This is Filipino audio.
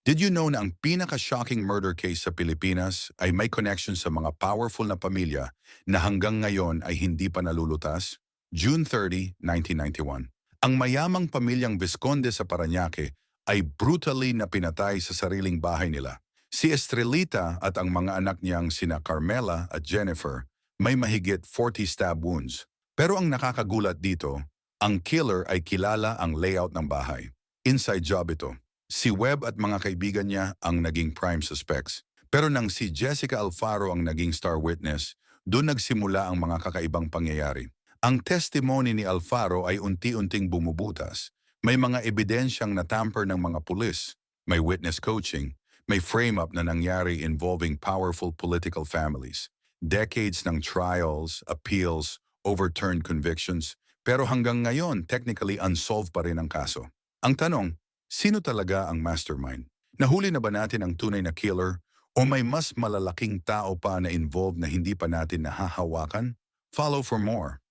Did you know na ang pinaka-shocking murder case sa Pilipinas ay may connection sa mga powerful na pamilya na hanggang ngayon ay hindi pa nalulutas? June 30, 1991. Ang mayamang pamilyang Visconde sa Parañaque ay brutally na pinatay sa sariling bahay nila. Si Estrelita at ang mga anak niyang sina Carmela at Jennifer may mahigit 40 stab wounds. Pero ang nakakagulat dito, ang killer ay kilala ang layout ng bahay. Inside job ito. Si Webb at mga kaibigan niya ang naging prime suspects. Pero nang si Jessica Alfaro ang naging star witness, doon nagsimula ang mga kakaibang pangyayari. Ang testimony ni Alfaro ay unti-unting bumubutas. May mga ebidensyang natamper ng mga pulis, may witness coaching, may frame-up na nangyari involving powerful political families. Decades ng trials, appeals, overturned convictions, pero hanggang ngayon technically unsolved pa rin ang kaso. Ang tanong, sino talaga ang mastermind? Nahuli na ba natin ang tunay na killer o may mas malalaking tao pa na involved na hindi pa natin nahahawakan? Follow for more.